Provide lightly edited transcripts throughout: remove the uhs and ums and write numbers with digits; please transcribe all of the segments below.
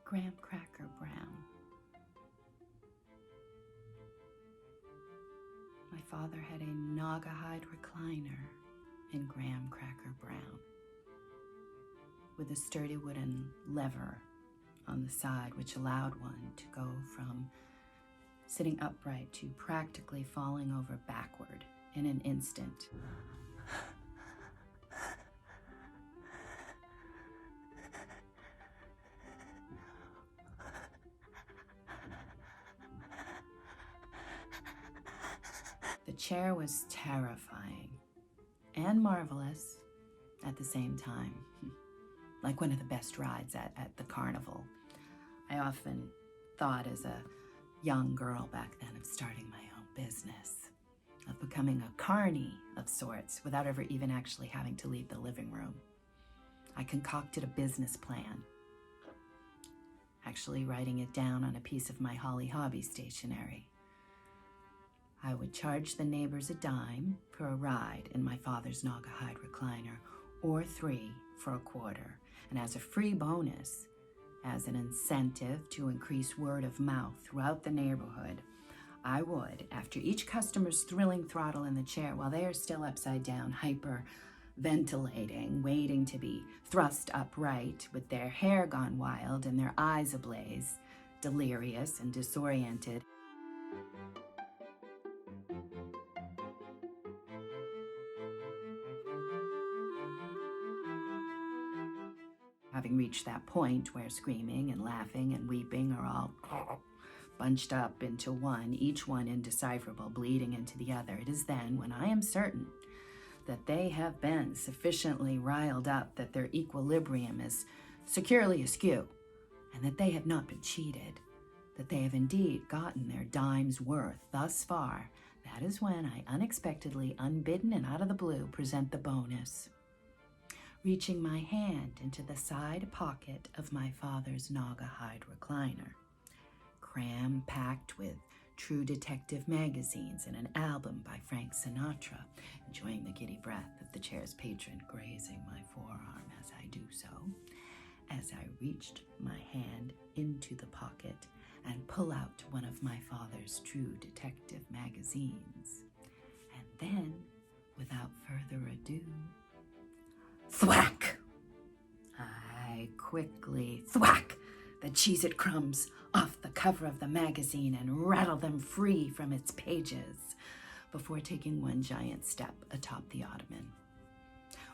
Graham Cracker Brown. My father had a Naugahyde recliner in Graham Cracker Brown with a sturdy wooden lever on the side which allowed one to go from sitting upright to practically falling over backward in an instant. The chair was terrifying and marvelous at the same time, like one of the best rides at the carnival. I often thought as a young girl back then of starting my own business, of becoming a carny of sorts without ever even actually having to leave the living room. I concocted a business plan, actually writing it down on a piece of my Holly Hobby stationery. I would charge the neighbors a dime for a ride in my father's Naugahyde recliner, or 3 for a quarter. And as a free bonus, as an incentive to increase word of mouth throughout the neighborhood, I would, after each customer's thrilling throttle in the chair while they are still upside down, hyperventilating, waiting to be thrust upright with their hair gone wild and their eyes ablaze, delirious and disoriented, having reached that point where screaming and laughing and weeping are all bunched up into one, each one indecipherable, bleeding into the other, it is then when I am certain that they have been sufficiently riled up that their equilibrium is securely askew, and that they have not been cheated, that they have indeed gotten their dime's worth thus far, that is when I unexpectedly, unbidden and out of the blue, present the bonus. Reaching my hand into the side pocket of my father's Naugahyde recliner, cram-packed with True Detective magazines and an album by Frank Sinatra, enjoying the giddy breath of the chair's patron grazing my forearm as I do so, as I reached my hand into the pocket and pull out one of my father's True Detective magazines. And then, without further ado, thwack! I quickly thwack the Cheez-It crumbs off the cover of the magazine and rattle them free from its pages before taking one giant step atop the ottoman,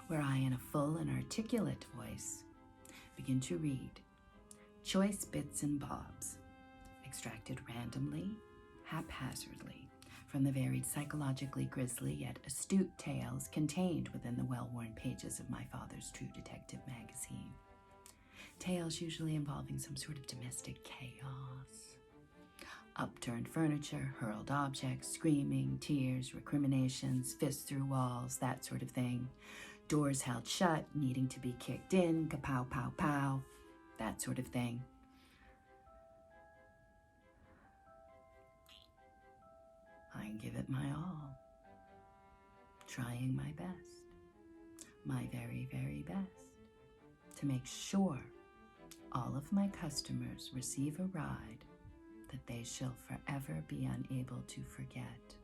where I, in a full and articulate voice, begin to read choice bits and bobs, extracted randomly, haphazardly, from the varied psychologically grisly yet astute tales contained within the well-worn pages of my father's True Detective magazine. Tales usually involving some sort of domestic chaos. Upturned furniture, hurled objects, screaming, tears, recriminations, fists through walls, that sort of thing. Doors held shut, needing to be kicked in, kapow, pow, pow, that sort of thing. I give it my all, trying my best, my very, very best, to make sure all of my customers receive a ride that they shall forever be unable to forget.